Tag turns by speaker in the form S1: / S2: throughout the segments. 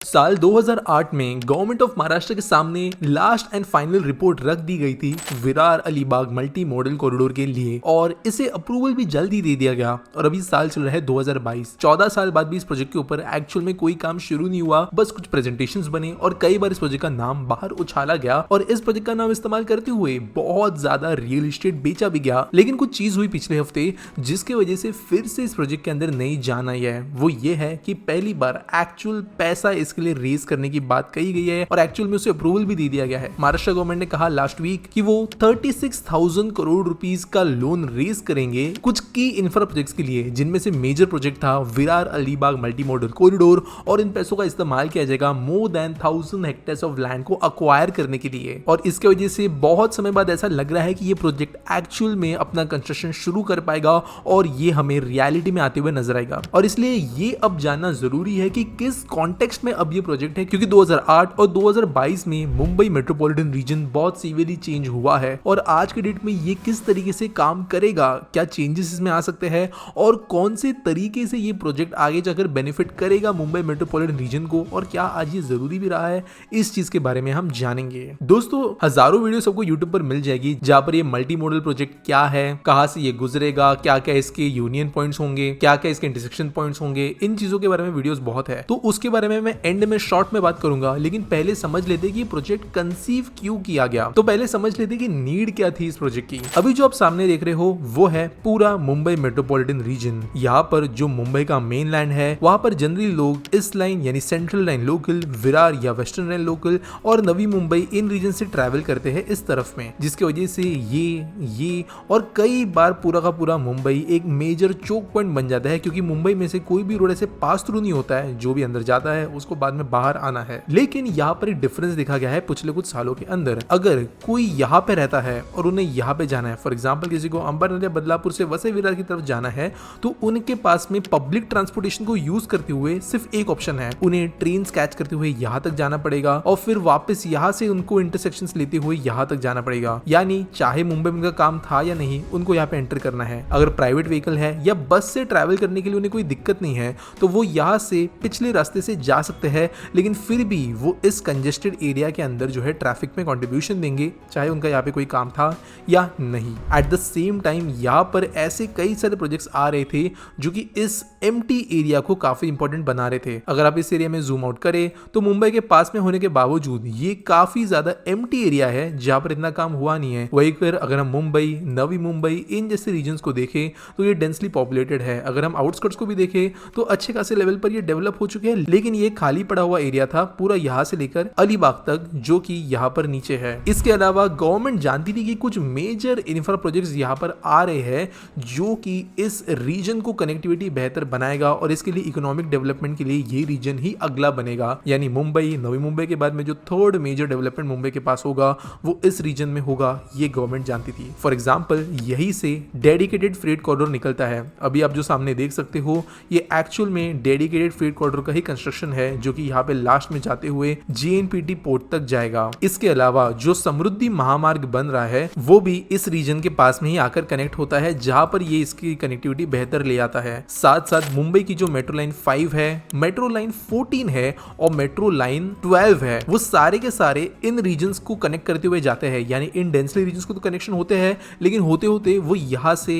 S1: साल 2008 में government of Maharashtra के सामने लास्ट एंड फाइनल रिपोर्ट रख दी गई थी Virar Alibaug multi modal corridor के लिए और इसे अप्रूवल भी जल्दी दे दिया गया। और अभी साल चल रहा है 2022, 14 साल बाद भी इस प्रोजेक्ट के ऊपर एक्चुअल में कोई काम शुरू नहीं हुआ, बस कुछ प्रेजेंटेशंस बने और कई बार इस प्रोजेक्ट का नाम बाहर उछाला गया और इस प्रोजेक्ट का नाम इस्तेमाल करते हुए बहुत ज्यादा रियल एस्टेट बेचा भी गया। लेकिन कुछ चीज हुई पिछले हफ्ते जिसकी वजह से फिर से इस प्रोजेक्ट के अंदर नई जान आई है। वो ये है कि पहली बार एक्चुअल पैसा इसके लिए रेज करने की बात कही गई है और एक्चुअल में उसे अप्रूवल भी दे दिया गया है। महाराष्ट्र गवर्नमेंट ने कहा लास्ट वीक कि वो 36,000 करोड़ रुपीस का लोन रेज करेंगे कुछ की इंफ्रा प्रोजेक्ट्स के लिए, जिनमें से मेजर प्रोजेक्ट था Virar Alibaug multi modal corridor और इन पैसों का इस्तेमाल किया जाएगा more than 1000 hectares of land को अक्वायर करने के लिए। और इसके वजह से बहुत समय बाद ऐसा लग रहा है कि ये प्रोजेक्ट एक्चुअल में अपना कंस्ट्रक्शन शुरू कर पाएगा और ये हमें रियलिटी में आते हुए नजर आएगा। और इसलिए ये अब जानना जरूरी है कि किस कॉन्टेक्स्ट में अब ये प्रोजेक्ट है, क्योंकि 2008 और 2022 में मुंबई मेट्रोपॉलिटन रीजन बहुत सीवियरली चेंज हुआ है और आज के डेट में ये किस तरीके से काम करेगा, क्या चेंजेस इसमें आ सकते हैं और कौन से तरीके से ये प्रोजेक्ट आगे जाकर बेनिफिट करेगा मुंबई मेट्रोपॉलिटन रीजन को और क्या आज ये जरूरी भी रहा है, इस चीज के बारे में हम जानेंगे। दोस्तों, हजारों वीडियो सबको यूट्यूब पर मिल जाएगी जहां पर ये मल्टी मॉडल प्रोजेक्ट क्या है, कहां से ये गुजरेगा, क्या क्या इसके यूनियन पॉइंट्स होंगे, क्या क्या इसके इंटरसेक्शन पॉइंट्स होंगे, इन चीजों के बारे में वीडियोस बहुत है। तो उसके बारे में मैं एंड में शॉर्ट में बात करूंगा, लेकिन पहले समझ लेते कि प्रोजेक्ट कंसीव क्यों किया गया। तो पहले समझ लेते कि नीड क्या थी इस प्रोजेक्ट की। अभी जो आप सामने देख रहे हो वो है पूरा मुंबई मेट्रोपॉलिटन रीजन। यहाँ पर जो मुंबई का मेन लैंड है वहां पर जनरली लोग इस लाइन यानी सेंट्रल लाइन लोकल, विरार या वेस्टर्न लाइन लोकल और नवी मुंबई इन रीजन से ट्रैवल करते हैं इस तरफ में, जिसकी वजह से ये और कई बार पूरा का पूरा मुंबई एक मेजर चोक पॉइंट बन जाता है, क्योंकि मुंबई में से कोई भी रोड ऐसे पास थ्रू नहीं होता है, जो भी अंदर जाता है उसको बाद में बाहर आना है। लेकिन यहाँ पर एक डिफरेंस देखा गया है पिछले कुछ सालों के अंदर। अगर कोई यहाँ पे रहता है और उन्हें यहाँ पे जाना है, फॉर एग्जाम्पल किसी को अंबरनाथ या बदलापुर से वसई विरार की तरफ जाना है, तो उनके पास में पब्लिक ट्रांसपोर्टेशन को यूज करते हुए सिर्फ एक ऑप्शन है, उन्हें ट्रेन कैच करते हुए यहाँ तक जाना पड़ेगा और फिर वापस यहाँ से उनको इंटरसेक्शंस लेते हुए यहाँ तक जाना पड़ेगा। यानी चाहे मुंबई में उनका काम था या नहीं, उनको यहाँ पे एंटर करना है। अगर प्राइवेट व्हीकल है या बस से ट्रैवल करने के लिए उन्हें कोई दिक्कत नहीं है तो वो यहाँ से पिछले रास्ते से जा सकते हैं, लेकिन फिर भी वो इस कंजेस्टेड एरिया के अंदर जो है ट्रैफिक में कंट्रीब्यूशन देंगे, चाहे उनका यहाँ पे कोई काम था या नहीं। एट द सेम टाइम यहाँ पर ऐसे कई सारे प्रोजेक्ट्स आ रहे थे जो कि इस एम्प्टी एरिया को काफी इंपॉर्टेंट बना रहे थे। अगर आप इस एरिया में जूम आउट करें तो मुंबई के पास में होने के बावजूद ये काफी ज्यादा एम्प्टी एरिया है जहां पर इतना काम हुआ नहीं है। वहीं पर अगर हम मुंबई, नवी मुंबई इन जैसे रीजन्स को देखें तो ये डेंसली पॉपुलेटेड है। अगर हम आउटस्कर्ट्स को भी देखें तो अच्छे खासे लेवल पर ये डेवलप हो चुके हैं, लेकिन ये खाली पड़ा हुआ एरिया था पूरा यहाँ से लेकर अलीबाग तक, जो कि यहाँ पर नीचे है। इसके अलावा गवर्नमेंट जानती थी कि कुछ मेजर इंफ्रा प्रोजेक्ट्स यहाँ पर आ रहे हैं जो कि इस रीजन को कनेक्टिविटी बेहतर बनाएगा और इसके लिए इकोनॉमिक डेवलपमेंट के लिए ये रीजन ही अगला बनेगा। यानी मुंबई, नवी मुंबई के बाद में जो थर्ड मेजर डेवलपमेंट मुंबई के पास होगा वो इस रीजन में होगा, ये गवर्नमेंट जानती थी। फॉर एग्जांपल यही से डेडिकेटेड फ्रेट कॉरिडोर निकलता है। अभी आप जो सामने देख सकते हो ये एक्चुअल में डेडिकेटेड फ्रेट कॉरिडोर का ही कंस्ट्रक्शन है, जो कि यहाँ पे लास्ट में जाते हुए JNPT पोर्ट तक जाएगा। इसके अलावा जो समृद्धि महामार्ग बन रहा है वो भी इस रीजन के पास में ही आकर कनेक्ट होता है, जहां पर ये इसकी कनेक्टिविटी बेहतर ले आता है। साथ साथ मुंबई की जो मेट्रो लाइन 5 है, मेट्रो लाइन 14 है और मेट्रो लाइन 12 है, वो सारे के सारे इन रीजन्स को कनेक्ट करते हुए जाते हैं। यानी इन डेंसली रीजन्स को तो कनेक्शन होते हैं, लेकिन होते होते वो यहाँ से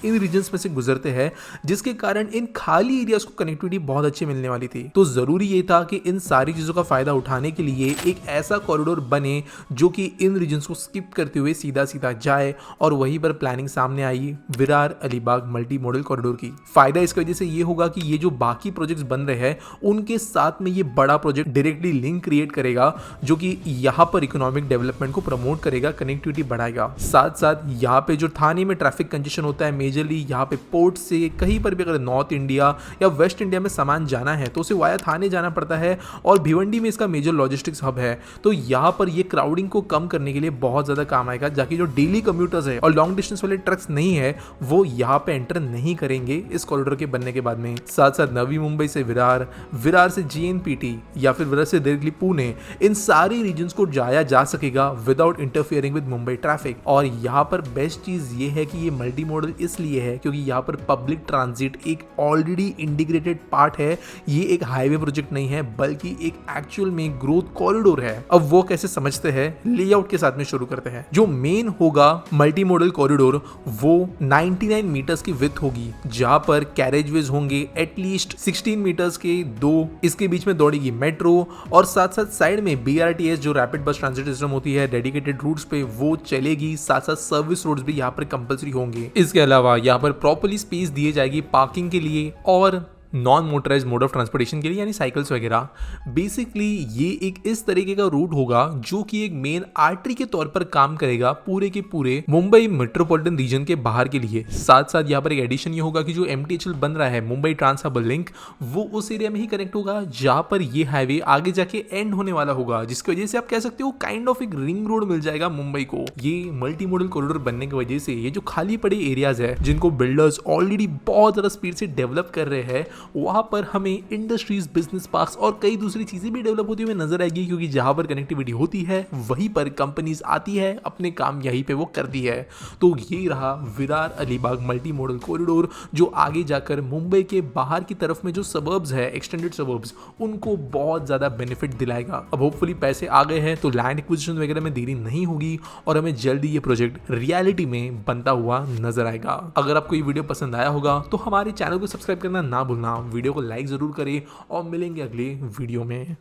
S1: इन रीजन्स में से गुजरते हैं, जिसके कारण इन खाली एरियाज को कनेक्टिविटी बहुत अच्छी मिलने वाली थी। तो जरूरी ये था कि इन सारी चीजों का फायदा उठाने के लिए एक ऐसा कॉरिडोर बने जो कि इन रीजन्स को स्किप करते हुए सीधा सीधा जाए, और वहीं पर प्लानिंग सामने आई Virar Alibaug multi modal corridor की। फायदा इसकी वजह से ये होगा कि ये जो बाकी प्रोजेक्ट्स बन रहे हैं उनके साथ में ये बड़ा प्रोजेक्ट डायरेक्टली लिंक क्रिएट करेगा, जो कि यहाँ पर इकोनॉमिक डेवलपमेंट को प्रमोट करेगा, कनेक्टिविटी बढ़ाएगा। साथ साथ यहाँ पे जो थाने में ट्रैफिक कंजेशन होता है मेजरली यहाँ पे पोर्ट से कहीं पर भी अगर नॉर्थ इंडिया या वेस्ट इंडिया में सामान जाना है तो उसे वाया थाने जाना पड़ता है, और भिवंडी में इसका मेजर लॉजिस्टिक्स हब है। तो यहाँ पर ये क्राउडिंग को कम करने के लिए बहुत ज्यादा काम आएगा, जाकि जो डेली कम्यूटर्स है और लॉन्ग डिस्टेंस वाले ट्रक्स नहीं है वो यहाँ पे एंटर नहीं करेंगे इस कॉरिडोर के बनने के बाद में। साथ साथ नवी मुंबई से विरार, विरार से JNPT या फिर विरार से डायरेक्टली पुणे, इन सारी रीजन्स को जाया जा सकेगा without interfering with Mumbai traffic. और यहाँ पर बेस्ट चीज ये है कि ये मल्टी मॉडल इसलिए है क्योंकि यहाँ पर पब्लिक ट्रांजिट एक ऑलरेडी इंटीग्रेटेड पार्ट है। ये एक हाईवे प्रोजेक्ट नहीं है बल्कि एक एक्चुअल में ग्रोथ कॉरिडोर है। अब वो कैसे समझते हैं, लेआउट के साथ में शुरू करते हैं। जो मेन होगा मल्टी मॉडल कॉरिडोर वो 99 मीटर्स की विड्थ होगी, जहां पर कैरेजवेज होंगे एटलीस्ट 16 मीटर्स के, 2 इसके बीच में दौड़ेगी मेट्रो और साथ साथ साइड में BRTS जो रैपिड बस ट्रांजिट सिस्टम होती है डेडिकेटेड रूट्स पे वो चलेगी। साथ साथ सर्विस रोड्स भी यहाँ पर कंपलसरी होंगे। इसके अलावा यहाँ पर प्रॉपर्ली स्पेस दी जाएगी पार्किंग के लिए और non motorise mode of transportation के लिए यानी साइकिल्स वगैरह। बेसिकली ये एक इस तरीके का रूट होगा जो कि एक मेन आर्टरी के तौर पर काम करेगा पूरे के पूरे मुंबई मेट्रोपॉलिटन रीजन के बाहर के लिए। साथ साथ यहाँ पर एक एडिशन ये होगा कि जो MTHL बन रहा है मुंबई ट्रांस हार्बर लिंक वो उस एरिया में ही कनेक्ट होगा जहाँ पर ये हाईवे आगे जाके एंड होने वाला होगा, जिसकी वजह से आप कह सकते हो काइंड ऑफ एक रिंग रोड मिल जाएगा मुंबई को। ये मल्टी मॉडल कॉरिडोर बनने की वजह से ये जो खाली पड़े एरियाज है जिनको बिल्डर्स ऑलरेडी बहुत ज्यादा स्पीड से डेवलप कर रहे हैं वहां पर हमें इंडस्ट्रीज, बिजनेस पार्क्स और कई दूसरी चीजें भी डेवलप होती हुई नजर आएगी, क्योंकि जहां पर कनेक्टिविटी होती है वहीं पर कंपनीज आती है, अपने काम यहीं पे वो करती है। तो ये रहा Virar Alibaug multi modal corridor जो आगे जाकर मुंबई के बाहर की तरफ में जो सबर्ब्स है, एक्सटेंडेड सबर्ब्स, उनको बहुत ज्यादा बेनिफिट दिलाएगा। अब होपफुली पैसे आ गए हैं तो लैंड एक्विजिशन वगैरह में देरी नहीं होगी और हमें जल्दी ये प्रोजेक्ट रियलिटी में बनता हुआ नजर आएगा। अगर आपको ये वीडियो पसंद आया होगा तो हमारे चैनल को सब्सक्राइब करना ना भूलना, वीडियो को लाइक जरूर करें और मिलेंगे अगले वीडियो में।